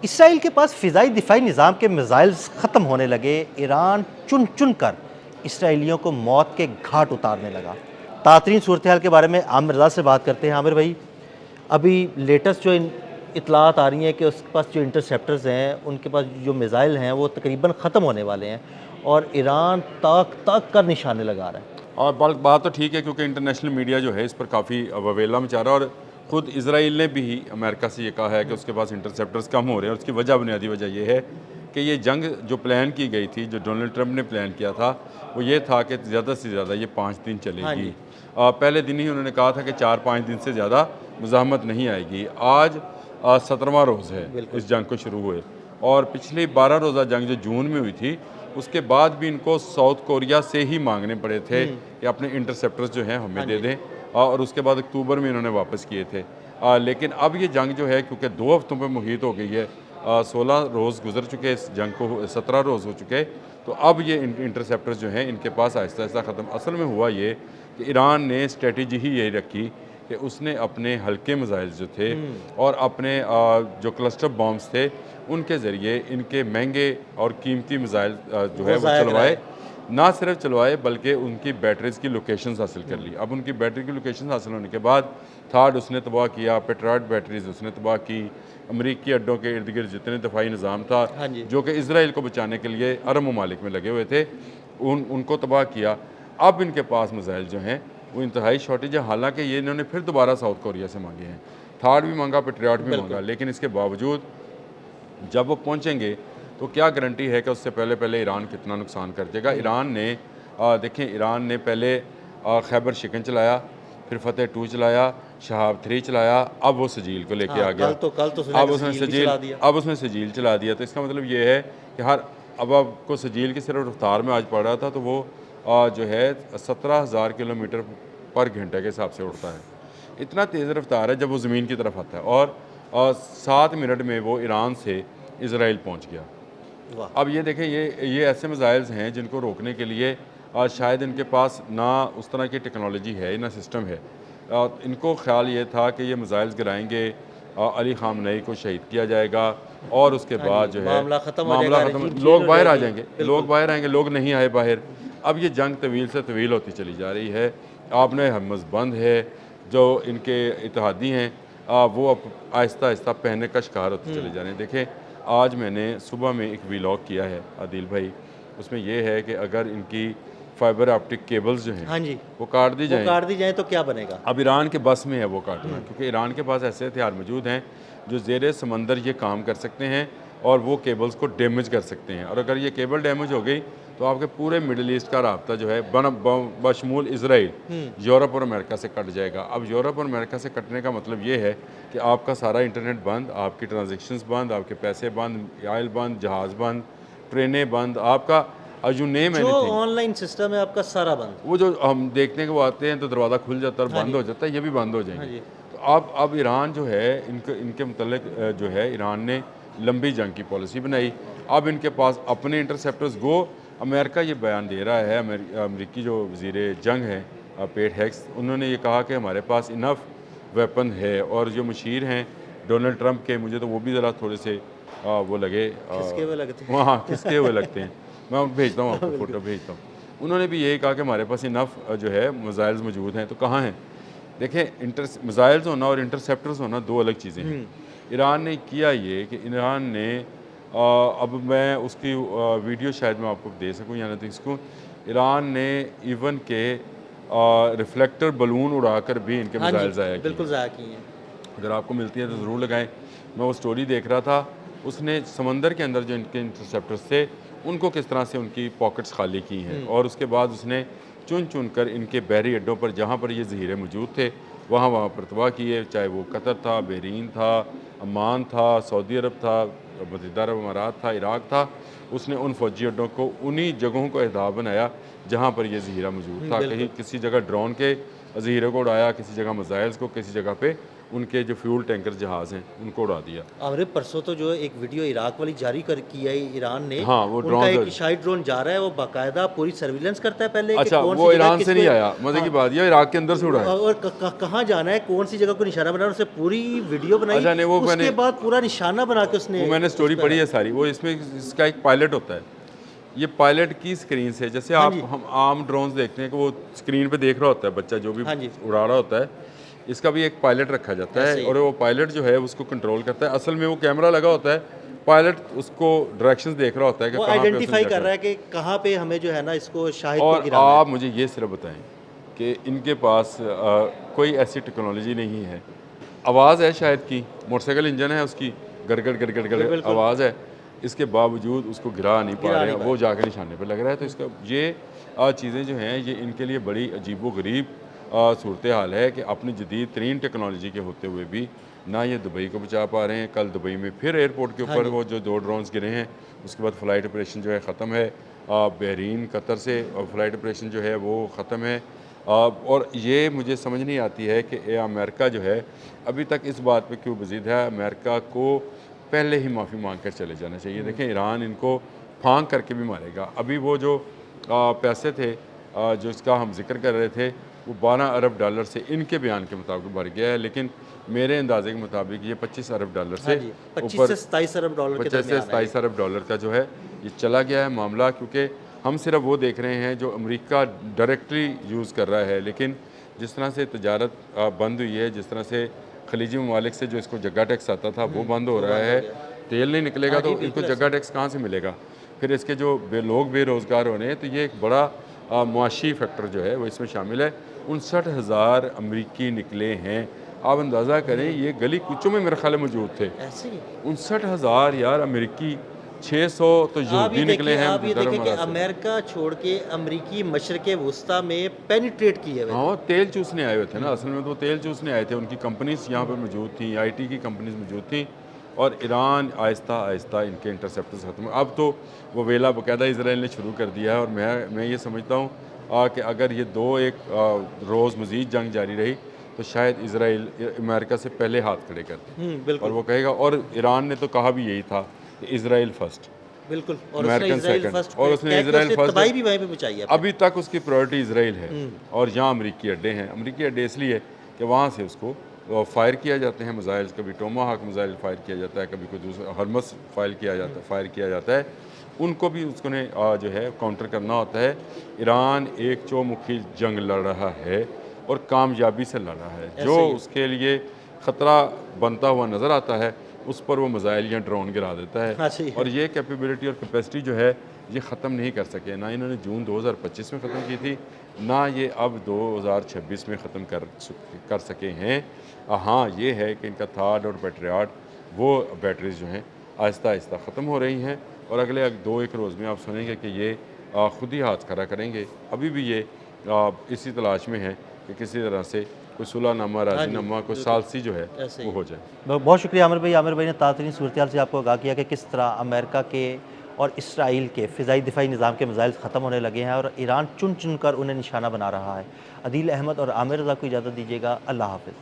اسرائیل کے پاس فضائی دفاعی نظام کے میزائلز ختم ہونے لگے، ایران چن چن کر اسرائیلیوں کو موت کے گھاٹ اتارنے لگا۔ تاترین صورتحال کے بارے میں عامر رضا سے بات کرتے ہیں۔ عامر بھائی، ابھی لیٹسٹ جو اطلاعات آ رہی ہیں کہ اس کے پاس جو انٹرسیپٹرز ہیں، ان کے پاس جو میزائل ہیں وہ تقریباً ختم ہونے والے ہیں، اور ایران تاک تاک کر نشانے لگا رہا ہے۔ اور بات تو ٹھیک ہے، کیونکہ انٹرنیشنل میڈیا جو ہے اس پر کافی وویلا مچا رہا ہے، اور خود اسرائیل نے بھی امریکہ سے یہ کہا ہے کہ اس کے پاس انٹرسیپٹرز کم ہو رہے ہیں، اور اس کی بنیادی وجہ یہ ہے کہ یہ جنگ جو پلان کی گئی تھی، جو ڈونلڈ ٹرمپ نے پلان کیا تھا، وہ یہ تھا کہ زیادہ سے زیادہ یہ 5 دن چلے ہاں گی۔ جی، پہلے دن ہی انہوں نے کہا تھا کہ 4-5 دن سے زیادہ مزاحمت نہیں آئے گی۔ آج 17واں روز ہے بالکل۔ اس جنگ کو شروع ہوئے، اور پچھلی 12 روزہ جنگ جو جون میں ہوئی تھی، اس کے بعد بھی ان کو ساؤتھ کوریا سے ہی مانگنے پڑے تھے کہ اپنے انٹرسیپٹرز جو ہیں ہمیں دے دیں، اور اس کے بعد اکتوبر میں انہوں نے واپس کیے تھے۔ لیکن اب یہ جنگ جو ہے، کیونکہ 2 ہفتوں پہ محیط ہو گئی ہے، 16 روز گزر چکے اس جنگ کو، 17 روز ہو چکے، تو اب یہ انٹرسیپٹرز جو ہیں ان کے پاس آہستہ آہستہ ختم۔ اصل میں ہوا یہ کہ ایران نے اسٹریٹجی ہی یہی رکھی کہ اس نے اپنے ہلکے میزائل جو تھے اور اپنے جو کلسٹر بامز تھے، ان کے ذریعے ان کے مہنگے اور قیمتی میزائل جو ہے وہ ضائع چلوائے، کرائے۔ نہ صرف چلوائے بلکہ ان کی بیٹریز کی لوکیشنز حاصل کر لی۔ اب ان کی بیٹری کی لوکیشنز حاصل ہونے کے بعد تھاڈ اس نے تباہ کیا، پیٹرائٹ بیٹریز اس نے تباہ کی، امریکی اڈوں کے ارد گرد جتنے دفاعی نظام تھا ہاں جی، جو کہ اسرائیل کو بچانے کے لیے عرب ممالک میں لگے ہوئے تھے، ان کو تباہ کیا۔ اب ان کے پاس میزائل جو ہیں وہ انتہائی شارٹیج ہے، حالانکہ یہ انہوں نے پھر دوبارہ ساؤتھ کوریا سے مانگے ہیں، تھاڈ بھی مانگا، پیٹریاٹ بھی مانگا، لیکن اس کے باوجود جب وہ پہنچیں گے تو کیا گارنٹی ہے کہ اس سے پہلے ایران کتنا نقصان کر دے گا۔ ایران نے دیکھیں، ایران نے پہلے خیبر شکن چلایا، پھر فتح 2 چلایا، شہاب 3 چلایا، اب وہ سجیل کو لے کے آ گیا۔ کل تو سنا کہ سجیل بھی چلا دیا۔ اب اس نے سجیل چلا دیا، تو اس کا مطلب یہ ہے کہ اب آپ کو سجیل کی صرف رفتار میں آج پڑ رہا تھا تو وہ جو ہے 17,000 کلومیٹر پر گھنٹے کے حساب سے اڑتا ہے۔ اتنا تیز رفتار ہے جب وہ زمین کی طرف آتا ہے، اور 7 منٹ میں وہ ایران سے اسرائیل پہنچ گیا۔ اب یہ دیکھیں، یہ ایسے میزائلز ہیں جن کو روکنے کے لیے شاید ان کے پاس نہ اس طرح کی ٹیکنالوجی ہے، نہ سسٹم ہے۔ ان کو خیال یہ تھا کہ یہ میزائلز گرائیں گے، علی خامنئی کو شہید کیا جائے گا، اور اس کے بعد جو ہے معاملہ ختم ہو معاملہ جائے گا، ختم، رجیم لوگ چینج ہو باہر جائے آ گی۔ جائیں گے، بالکل۔ لوگ نہیں آئے باہر۔ اب یہ جنگ طویل سے طویل ہوتی چلی جا رہی ہے۔ آپ نے حماس بند ہے، جو ان کے اتحادی ہیں، وہ اب آہستہ آہستہ پہنے کا شکار ہوتے چلے جا رہے ہیں۔ دیکھیں، آج میں نے صبح میں ایک ویلاگ کیا ہے عادل بھائی، اس میں یہ ہے کہ اگر ان کی فائبر آپٹک کیبلز جو ہیں ہاں جی، وہ کاٹ دی جائیں تو کیا بنے گا؟ اب ایران کے بس میں ہے وہ کاٹنا، کیونکہ ایران کے پاس ایسے ہتھیار موجود ہیں جو زیر سمندر یہ کام کر سکتے ہیں اور وہ کیبلز کو ڈیمیج کر سکتے ہیں، اور اگر یہ کیبل ڈیمیج ہو گئی تو آپ کے پورے مڈل ایسٹ کا رابطہ جو ہے بشمول اسرائیل یورپ اور امریکہ سے کٹ جائے گا۔ اب یورپ اور امریکہ سے کٹنے کا مطلب یہ ہے کہ آپ کا سارا انٹرنیٹ بند، آپ کی ٹرانزیکشنز بند، آپ کے پیسے بند، آئل بند، جہاز بند، ٹرینیں بند، آپ کا یو نیم جو any thing. On line system ہے آپ کا سارا بند۔ وہ جو ہم دیکھنے کو آتے ہیں تو دروازہ کھل جاتا ہے اور بند ہو جاتا ہے، یہ بھی بند ہو جائیں گے۔ تو اب ایران جو ہے ان کے متعلق جو ہے ایران نے لمبی جنگ کی پالیسی بنائی۔ اب ان کے پاس اپنے انٹرسیپٹرز گو، امریکہ یہ بیان دے رہا ہے، امریکی جو وزیر جنگ ہیں پیٹ ہیکس، انہوں نے یہ کہا کہ ہمارے پاس انف ویپن ہے، اور جو مشیر ہیں ڈونلڈ ٹرمپ کے، مجھے تو وہ بھی ذرا تھوڑے سے وہ لگے، کھسکے ہوئے لگتے ہیں۔ وہاں کھسکے ہوئے لگتے ہیں۔ میں بھیجتا ہوں آپ کو، فوٹو بھیجتا ہوں۔ انہوں نے بھی یہی کہا کہ ہمارے پاس انف جو ہے میزائلز موجود ہیں، تو کہاں ہیں؟ دیکھیں، میزائلز ہونا اور انٹرسیپٹرز ہونا دو الگ چیزیں ہیں۔ ایران نے کیا یہ کہ ایران نے اب میں اس کی ویڈیو شاید میں آپ کو دے سکوں یا نہ دے سکوں، ایران نے ایون کے ریفلیکٹر بلون اڑا کر بھی ان کے میزائل ضائع کیے۔ بالکل ضائع کی ہیں۔ اگر آپ کو ملتی ہے تو ضرور لگائیں۔ میں وہ سٹوری دیکھ رہا تھا، اس نے سمندر کے اندر جو ان کے انٹرسیپٹرز تھے ان کو کس طرح سے ان کی پاکٹس خالی کی ہیں، اور اس کے بعد اس نے چن کر ان کے بحری اڈوں پر جہاں پر یہ ذخیرے موجود تھے وہاں پر تباہ کیے، چاہے وہ قطر تھا، بحرین تھا، عمان تھا، سعودی عرب تھا، متحدہ عرب امارات تھا، عراق تھا۔ اس نے ان فوجی اڈوں کو انہی جگہوں کو اہداف بنایا جہاں پر یہ ذخیرہ موجود تھا۔ کہیں کسی جگہ ڈرون کے ذخیرے کو اڑایا، کسی جگہ میزائلز کو، کسی جگہ پہ ان کے جو فیول ٹینکر جہاز ہیں ان کو اڑا دیا۔ عامر پرسوں تو جو ایک ویڈیو عراق والی جاری کی ہے ایران نے، ہاں وہ ان کا ڈرون ایک شاہی ڈرون جا رہا ہے، وہ باقاعدہ پوری سرویلنس کرتا ہے پہلے کہ اچھا کون وہ سی جگہ ایران کس سے کو، نہیں آیا، مزے کی بات یہ عراق کے اندر سے اڑا ہے۔ اور کہاں جانا ہے، کون سی جگہ کو نشانہ بنا، اس نے پوری ویڈیو بنائی، اچھا نہیں، وہ اس کے بعد پورا نشانہ بنا کے اس نے، وہ میں نے سٹوری پڑھی ہے ساری، وہ اس میں اس کا ایک پائلٹ ہوتا ہے، یہ پائلٹ کی سکرین سے، جیسے آپ ہم عام ڈرونز دیکھتے ہیں کہ وہ سکرین پہ دیکھ رہا ہوتا ہے بچہ جو بھی اڑا رہا ہوتا ہے، اس کا بھی ایک پائلٹ رکھا جاتا ہے اور وہ پائلٹ جو ہے اس کو کنٹرول کرتا ہے۔ اصل میں وہ کیمرہ لگا ہوتا ہے، پائلٹ اس کو ڈائریکشنز دیکھ رہا ہوتا ہے کہ وہ کہاں پہ آئیڈینٹیفائی کر رہا ہے کہ کہاں پہ ہمیں جو ہے نا اس کو شاہد کو اور گرانا ہے۔ آپ مجھے یہ صرف بتائیں کہ ان کے پاس کوئی ایسی ٹیکنالوجی نہیں ہے، آواز ہے شاید کی، موٹر سائیکل انجن ہے اس کی، گڑگڑ گڑگڑ گڑ آواز ہے، اس کے باوجود اس کو گرا نہیں پا رہے ہیں، وہ جا کے نشانے پہ لگ رہا ہے۔ تو اس کا یہ چیزیں جو ہیں یہ ان کے لیے بڑی عجیب و غریب صورتحال ہے کہ اپنی جدید ترین ٹیکنالوجی کے ہوتے ہوئے بھی نہ یہ دبئی کو بچا پا رہے ہیں۔ کل دبئی میں پھر ایئرپورٹ کے اوپر وہ جو 2 ڈرونز گرے ہیں، اس کے بعد فلائٹ آپریشن جو ہے ختم ہے، بحرین قطر سے فلائٹ آپریشن جو ہے وہ ختم ہے۔ اور یہ مجھے سمجھ نہیں آتی ہے کہ امریکہ جو ہے ابھی تک اس بات پہ کیوں بزید ہے۔ امریکہ کو پہلے ہی معافی مانگ کر چلے جانا چاہیے۔ دیکھیں ایران ان کو پھانک کر کے بھی مارے گا۔ ابھی وہ جو پیسے تھے جو اس کا ہم ذکر کر رہے تھے وہ 12 ارب ڈالر سے ان کے بیان کے مطابق بڑھ گیا ہے، لیکن میرے اندازے کے مطابق یہ 25 ارب ڈالر سے اوپر، 25 سے 27 ارب ڈالر کے 25 سے 27 ارب ڈالر کا جو ہے یہ چلا گیا ہے معاملہ۔ کیونکہ ہم صرف وہ دیکھ رہے ہیں جو امریکہ ڈائریکٹلی یوز کر رہا ہے، لیکن جس طرح سے تجارت بند ہوئی ہے، جس طرح سے خلیجی ممالک سے جو اس کو جگہ ٹیکس آتا تھا وہ بند ہو رہا ہے، تیل نہیں نکلے گا تو ان کو جگہ ٹیکس کہاں سے ملے گا، پھر اس کے جو لوگ بے روزگار ہونے ہیں، تو یہ ایک بڑا معاشی فیکٹر جو ہے وہ اس میں شامل ہے۔ 59,000 امریکی نکلے ہیں، آپ اندازہ کریں یہ گلی کوچوں میں میرے خیال موجود تھے، 59,000 یار امریکی، 600 تو یہودی نکلے ہیں۔ آپ یہ دیکھیں کہ امریکہ چھوڑ کے امریکی مشرق وسطیٰ میں پینیٹریٹ کیے ہوئے، ہاں تیل چوسنے آئے ہوئے تھے نا، اصل میں تو تیل چوسنے آئے تھے، ان کی کمپنیز یہاں پہ موجود تھیں، آئی ٹی کی کمپنیز موجود تھیں، اور ایران آہستہ آہستہ ان کے انٹرسیپٹرز ختم ہوئے۔ اب تو وہ ویلا باقاعدہ اسرائیل نے شروع کر دیا ہے، اور میں یہ سمجھتا ہوں کہ اگر یہ 2-1 روز مزید جنگ جاری رہی تو شاید اسرائیل امریکہ سے پہلے ہاتھ کھڑے کر دے، اور وہ کہے گا، اور ایران نے تو کہا بھی یہی تھا کہ اسرائیل فرسٹ، بالکل، اور امریکن سیکنڈ، اور اس نے اسرائیل فرسٹ، تباہی بھی وہیں پہ مچائی ہے۔ ابھی تک اس کی پرائورٹی اسرائیل ہے، اور یہاں امریکی اڈے ہیں۔ امریکی اڈے اس لیے کہ وہاں سے اس کو فائر کیا جاتے ہیں میزائل، کبھی ٹوما ہاک میزائل فائر کیا جاتا ہے، کبھی کوئی دوسرا ہرمس فائر کیا جاتا ہے، ان کو بھی اس کو نے جو ہے کاؤنٹر کرنا ہوتا ہے۔ ایران ایک چومکھی جنگ لڑ رہا ہے اور کامیابی سے لڑ رہا ہے، جو اس کے لیے خطرہ بنتا ہوا نظر آتا ہے اس پر وہ میزائل یا ڈرون گرا دیتا ہے، اور یہ کیپیبلٹی اور کیپیسٹی جو ہے یہ ختم نہیں کر سکے، نہ انہوں نے جون 2025 میں ختم کی تھی، نہ یہ اب 2026 میں ختم کر سکے ہیں۔ ہاں یہ ہے کہ ان کا تھاڈ اور پیٹریاٹ وہ بیٹریز جو ہیں آہستہ آہستہ ختم ہو رہی ہیں، اور اگلے 2-1 روز میں آپ سنیں گے کہ یہ خود ہی ہاتھ کھڑا کریں گے۔ ابھی بھی یہ اسی تلاش میں ہے کہ کسی طرح سے کوئی صلح نامہ، راضی نامہ، کوئی ثالثی جو ہے وہ ہو جائے۔ بہت شکریہ عامر بھائی۔ عامر بھائی نے تازہ صورتحال سے آپ کو آگاہ کیا کہ کس طرح امریکہ کے اور اسرائیل کے فضائی دفاعی نظام کے میزائل ختم ہونے لگے ہیں اور ایران چن چن کر انہیں نشانہ بنا رہا ہے۔ عدیل احمد اور عامر رضا کو اجازت دیجیے گا، اللہ حافظ۔